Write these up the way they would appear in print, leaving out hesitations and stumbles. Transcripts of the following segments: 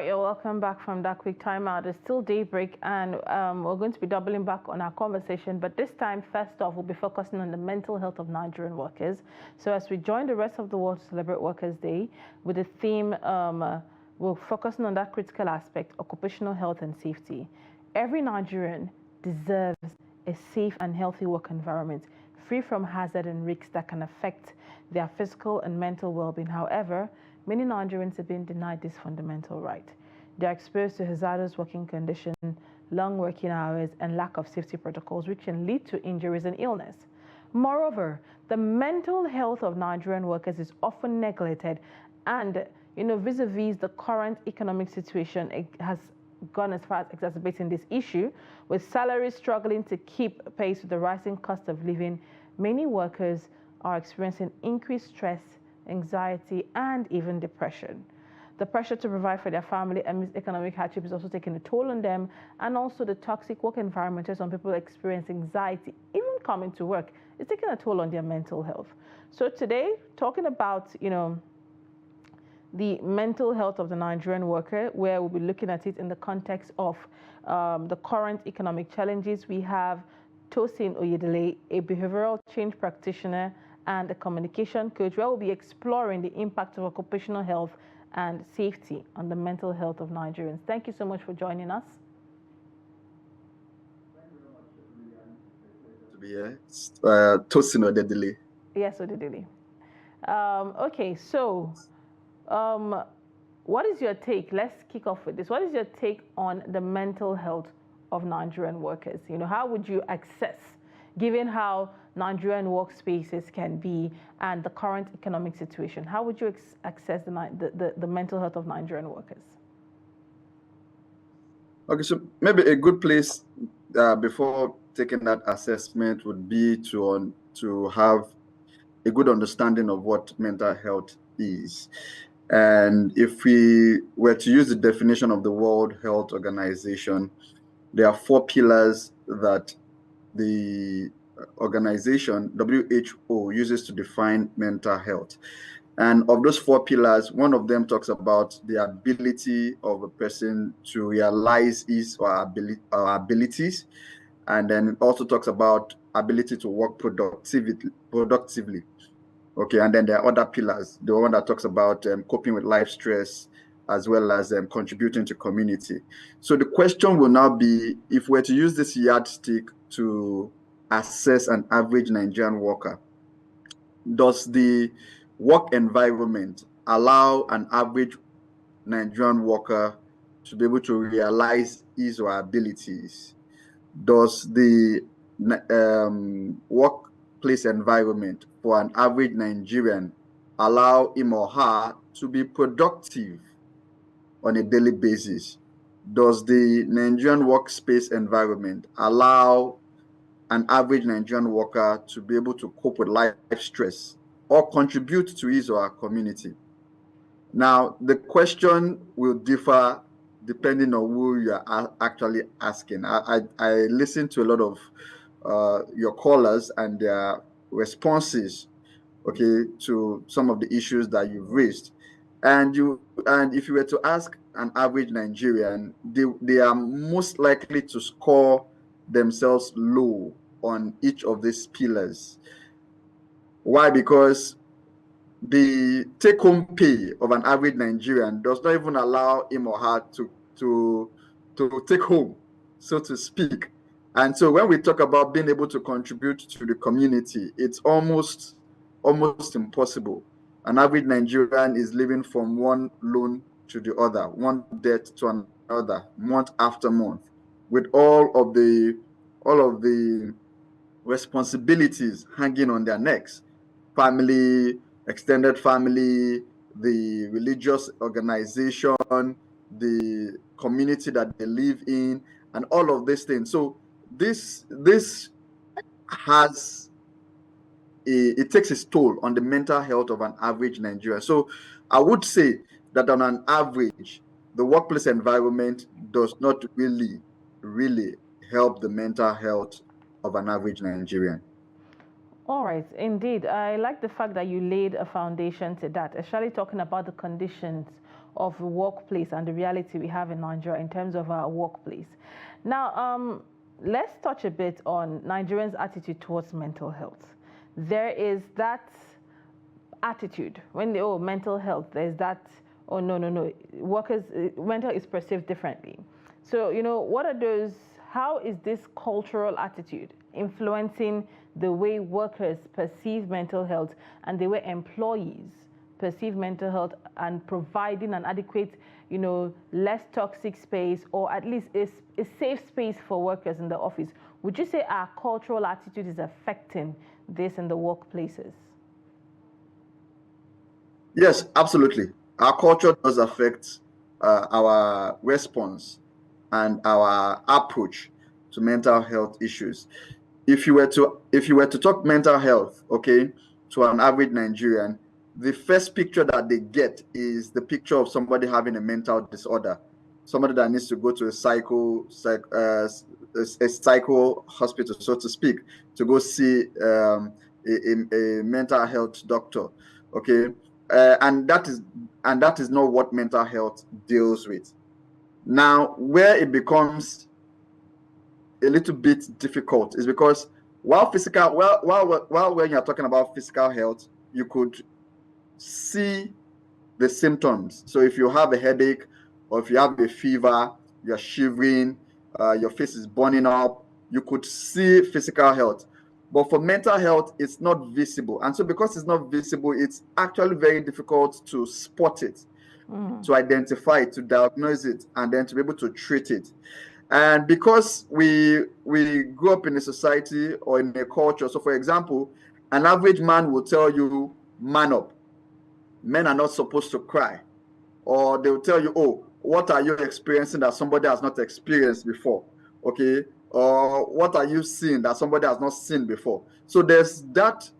right, you're welcome back from that quick timeout. It's still daybreak, and we're going to be doubling back on our conversation. But this time, first off, we'll be focusing on the mental health of Nigerian workers. So as we join the rest of the world to celebrate Workers' Day with the theme, we're focusing on that critical aspect, occupational health and safety. Every Nigerian deserves a safe and healthy work environment, free from hazard and risks that can affect their physical and mental well-being. However, many Nigerians have been denied this fundamental right. They are exposed to hazardous working conditions, long working hours, and lack of safety protocols, which can lead to injuries and illness. Moreover, the mental health of Nigerian workers is often neglected, and vis-a-vis the current economic situation, it has gone as far as exacerbating this issue, with salaries struggling to keep pace with the rising cost of living. Many workers are experiencing increased stress, anxiety, and even depression. The pressure to provide for their family amidst economic hardship is also taking a toll on them, and also the toxic work environment where some people experience anxiety, even coming to work, is taking a toll on their mental health. So today, talking about, the mental health of the Nigerian worker, where we'll be looking at it in the context of the current economic challenges. We have Tosin Odedele, a behavioral change practitioner and a communication coach, where we'll be exploring the impact of occupational health and safety on the mental health of Nigerians. Thank you so much for joining us. Thank you very much, Lilian. To be here. Tosin Odedele. Yes, Odedele. Okay, so what is your take? Let's kick off with this. What is your take on the mental health of Nigerian workers? How would you assess, given how Nigerian workspaces can be and the current economic situation, how would you assess the mental health of Nigerian workers? Okay, so maybe a good place before taking that assessment would be to have a good understanding of what mental health is. And if we were to use the definition of the World Health Organization, there are 4 pillars that the organization, WHO, uses to define mental health. And of those 4 pillars, one of them talks about the ability of a person to realize his or her abilities. And then it also talks about ability to work productively. Okay, and then there are other pillars. The one that talks about coping with life stress, as well as contributing to community. So the question will now be, if we're to use this yardstick to assess an average Nigerian worker, does the work environment allow an average Nigerian worker to be able to realize his or her abilities? Does the workplace environment for an average Nigerian allow him or her to be productive on a daily basis? Does the Nigerian workspace environment allow an average Nigerian worker to be able to cope with life stress or contribute to his or her community? Now, the question will differ depending on who you are actually asking. I listened to a lot of your callers and their responses, okay, to some of the issues that you've raised. And if you were to ask an average Nigerian, they are most likely to score themselves low on each of these pillars. Why? Because the take-home pay of an average Nigerian does not even allow him or her to take home, so to speak. And so when we talk about being able to contribute to the community, it's almost impossible. An average Nigerian is living from one loan to the other, one debt to another, month after month, with all of the responsibilities hanging on their necks. Family, extended family, the religious organization, the community that they live in, and all of these things. So this has it takes its toll on the mental health of an average Nigerian. So I would say that on an average, the workplace environment does not really help the mental health of an average Nigerian. All right, indeed. I like the fact that you laid a foundation to that, especially talking about the conditions of the workplace and the reality we have in Nigeria in terms of our workplace. Now, let's touch a bit on Nigerians' attitude towards mental health. There is that attitude when they, oh, mental health, there's that, oh, no, workers, mental is perceived differently. So, what are those, how is this cultural attitude influencing the way workers perceive mental health and the way employees perceive mental health, and providing an adequate, less toxic space, or at least a safe space for workers in the office? Would you say our cultural attitude is affecting this in the workplaces? Yes, absolutely. Our culture does affect our response and our approach to mental health issues. If you were to talk mental health, okay, to an average Nigerian, the first picture that they get is the picture of somebody having a mental disorder, somebody that needs to go to a psycho hospital, so to speak, to go see a mental health doctor. Okay, and that is not what mental health deals with. Now, where it becomes a little bit difficult is because while when you're talking about physical health, you could see the symptoms. So if you have a headache, or if you have a fever, you're shivering, your face is burning up, you could see physical health. But for mental health, it's not visible. And so because it's not visible, it's actually very difficult to spot it, to identify it, to diagnose it, and then to be able to treat it. And because we grew up in a society or in a culture, so for example, an average man will tell you, man up. Men are not supposed to cry. Or they will tell you, oh, what are you experiencing that somebody has not experienced before? Okay. Or what are you seeing that somebody has not seen before? So there's that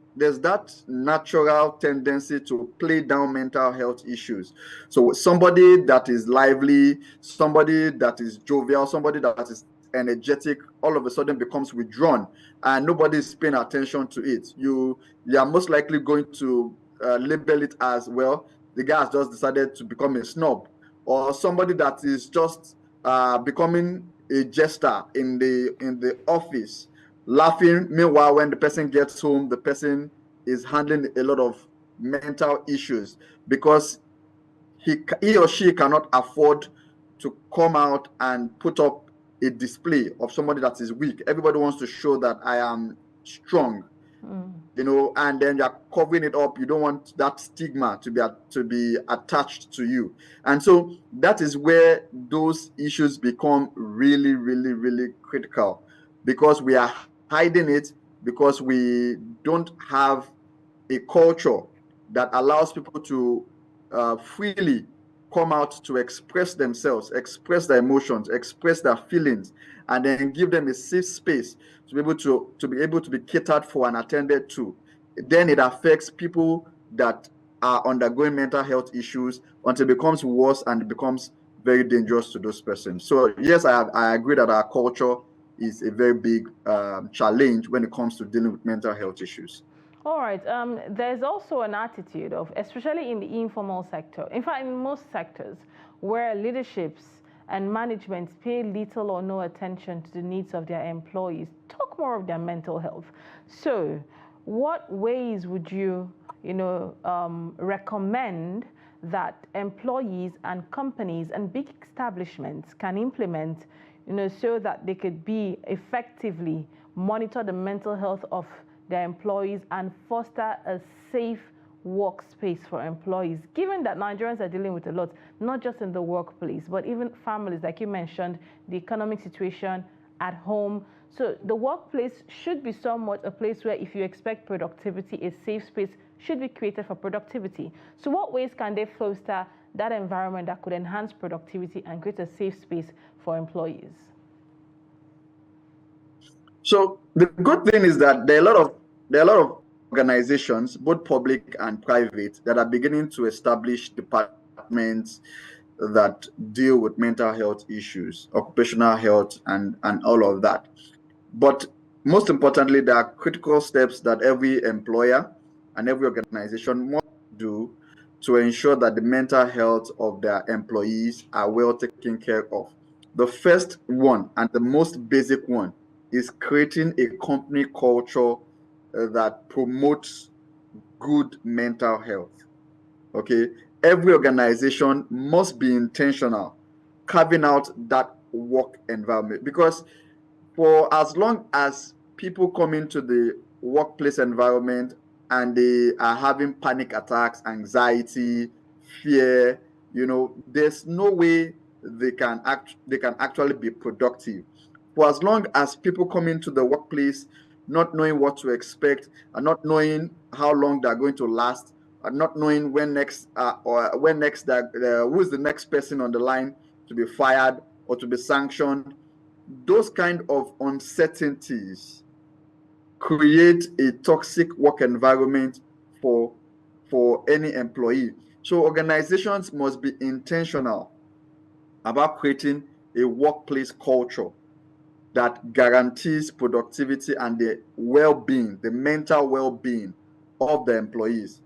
natural tendency to play down mental health issues. So somebody that is lively, somebody that is jovial, somebody that is energetic, all of a sudden becomes withdrawn and nobody is paying attention to it. You are most likely going to label it as, well, the guy has just decided to become a snob, or somebody that is just becoming a jester in the office, laughing. Meanwhile, when the person gets home, the person is handling a lot of mental issues because he or she cannot afford to come out and put up a display of somebody that is weak. Everybody wants to show that I am strong. And then you're covering it up. You don't want that stigma to be attached to you. And so that is where those issues become really, really, really critical, because we are hiding it, because we don't have a culture that allows people to freely come out to express themselves, express their emotions, express their feelings, and then give them a safe space to be able to be catered for and attended to. Then it affects people that are undergoing mental health issues until it becomes worse and it becomes very dangerous to those persons. So yes, I agree that our culture is a very big challenge when it comes to dealing with mental health issues. All right. There's also an attitude of, especially in the informal sector, in fact, in most sectors, where leaderships and management pay little or no attention to the needs of their employees, talk more of their mental health. So, what ways would you, recommend that employees and companies and big establishments can implement, so that they could be effectively monitor the mental health of their employees and foster a safe workspace for employees, given that Nigerians are dealing with a lot, not just in the workplace, but even families, like you mentioned, the economic situation at home. So the workplace should be somewhat a place where, if you expect productivity, a safe space should be created for productivity. So what ways can they foster that environment that could enhance productivity and create a safe space for employees? So the good thing is that there are a lot of organizations, both public and private, that are beginning to establish departments that deal with mental health issues, occupational health, and all of that. But most importantly, there are critical steps that every employer and every organization must do to ensure that the mental health of their employees are well taken care of. The first one and the most basic one is creating a company culture that promotes good mental health. Okay, every organization must be intentional carving out that work environment, because for as long as people come into the workplace environment and they are having panic attacks, anxiety, fear, there's no way they can actually be productive. For as long as people come into the workplace not knowing what to expect and not knowing how long they're going to last, and not knowing when next or when next that who is the next person on the line to be fired or to be sanctioned, those kind of uncertainties create a toxic work environment for any employee. So organizations must be intentional about creating a workplace culture that guarantees productivity and the well-being, the mental well-being of the employees.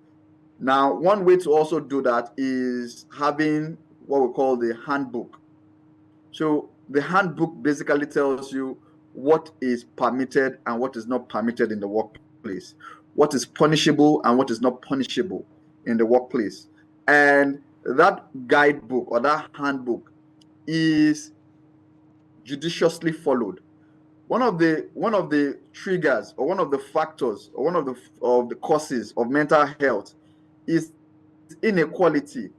Now, one way to also do that is having what we call the handbook. So the handbook basically tells you what is permitted and what is not permitted in the workplace, what is punishable and what is not punishable in the workplace. And that guidebook or that handbook is judiciously followed. One of the triggers or one of the factors or one of the causes of mental health is inequality.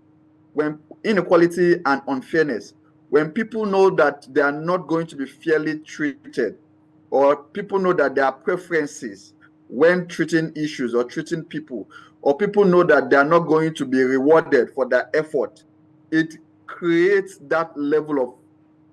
When inequality and unfairness, when people know that they are not going to be fairly treated, or people know that there are preferences when treating issues or treating people, or people know that they are not going to be rewarded for their effort, it creates that level of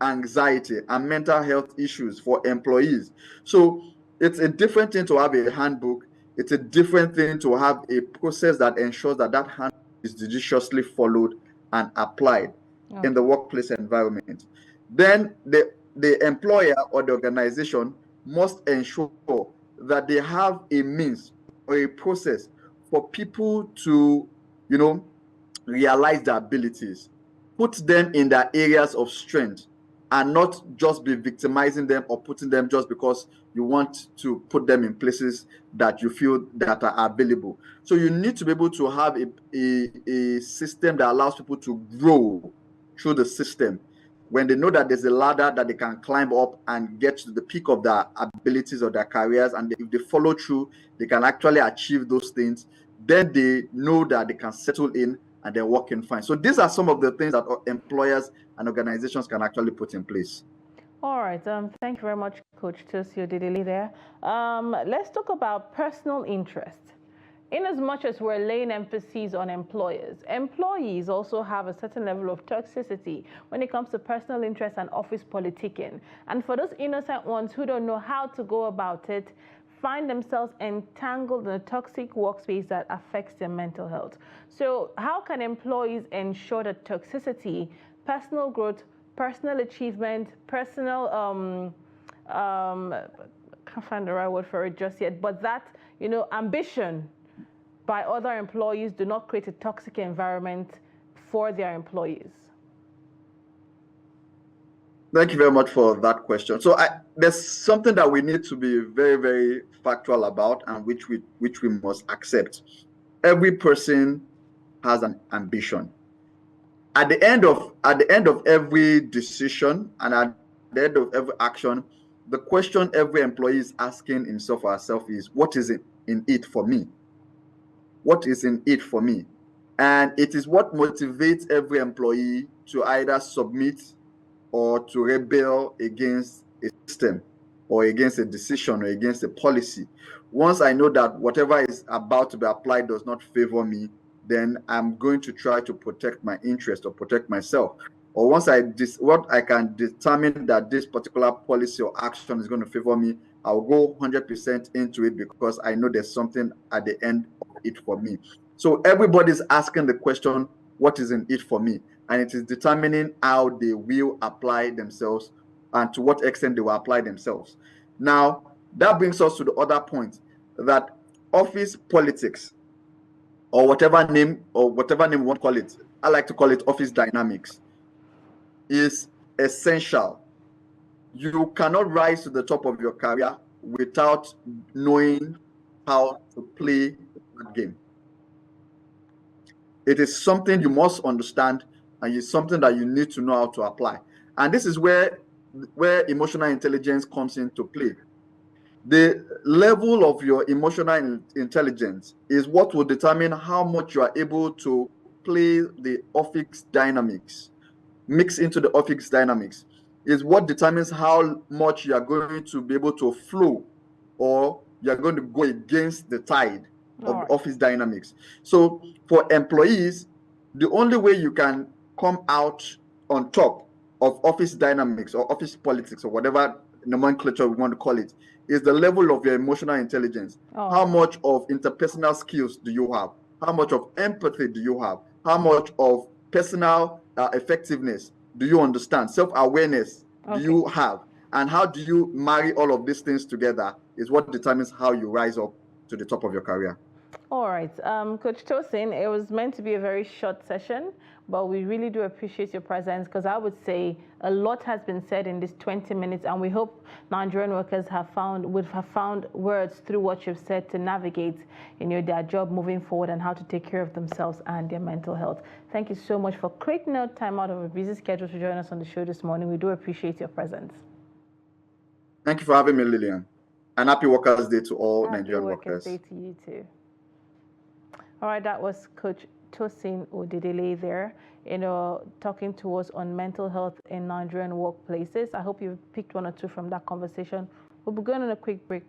anxiety and mental health issues for employees. So it's a different thing to have a handbook. It's a different thing to have a process that ensures that that handbook is judiciously followed and applied in the workplace environment. Then the employer or the organization must ensure that they have a means or a process for people to, realize their abilities, put them in their areas of strength, and not just be victimizing them or putting them just because you want to put them in places that you feel that are available. So you need to be able to have a system that allows people to grow through the system. When they know that there's a ladder that they can climb up and get to the peak of their abilities or their careers, and if they follow through, they can actually achieve those things, then they know that they can settle in and they're working fine. So these are some of the things that employers and organizations can actually put in place. All right. Thank you very much, Coach Tosin Odedele there. Let's talk about personal interest. In as much as we're laying emphasis on employers, employees also have a certain level of toxicity when it comes to personal interest and office politicking. And for those innocent ones who don't know how to go about it, find themselves entangled in a toxic workspace that affects their mental health. So how can employees ensure that toxicity, personal growth, personal achievement, personal, can't find the right word for it just yet, but that, ambition by other employees do not create a toxic environment for their employees? Thank you very much for that question. So there's something that we need to be very, very factual about, and which we must accept. Every person has an ambition. At the end of every decision and at the end of every action, the question every employee is asking himself or herself is, what is it in it for me? What is in it for me? And it is what motivates every employee to either submit or to rebel against a system or against a decision or against a policy. Once I know that whatever is about to be applied does not favor me, then I'm going to try to protect my interest or protect myself. Or once what I can determine that this particular policy or action is going to favor me, I'll go 100% into it because I know there's something at the end of it for me. So everybody's asking the question, what is in it for me? And it is determining how they will apply themselves and to what extent they will apply themselves. Now, that brings us to the other point, that office politics or whatever name we want to call it. I like to call it office dynamics, is essential. You cannot rise to the top of your career without knowing how to play that game. It is something you must understand, and it's something that you need to know how to apply. And this is where emotional intelligence comes into play. The level of your emotional intelligence is what will determine how much you are able to play the office dynamics, mix into the office dynamics, is what determines how much you are going to be able to flow, or you are going to go against the tide of the office dynamics. So for employees, the only way you can come out on top of office dynamics or office politics or whatever nomenclature we want to call it is the level of your emotional intelligence. How much of interpersonal skills do you have? How much of empathy do you have? How much of personal effectiveness do you understand? Self-awareness do you have? And how do you marry all of these things together is what determines how you rise up to the top of your career. All right, Coach Tosin, it was meant to be a very short session, but we really do appreciate your presence, because I would say a lot has been said in this 20 minutes, and we hope Nigerian workers would have found words through what you've said to navigate, their job moving forward and how to take care of themselves and their mental health. Thank you so much for creating time out of a busy schedule to join us on the show this morning. We do appreciate your presence. Thank you for having me, Lilian. And happy Workers' Day to all Nigerian workers. Happy Workers' Day to you too. All right, that was Coach Tosin Odedele there, talking to us on mental health in Nigerian workplaces. I hope you picked one or two from that conversation. We'll be going on a quick break.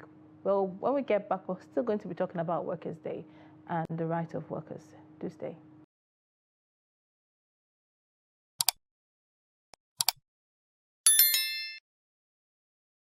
Well, when we get back, we're still going to be talking about Workers' Day and the rights of workers. Do stay.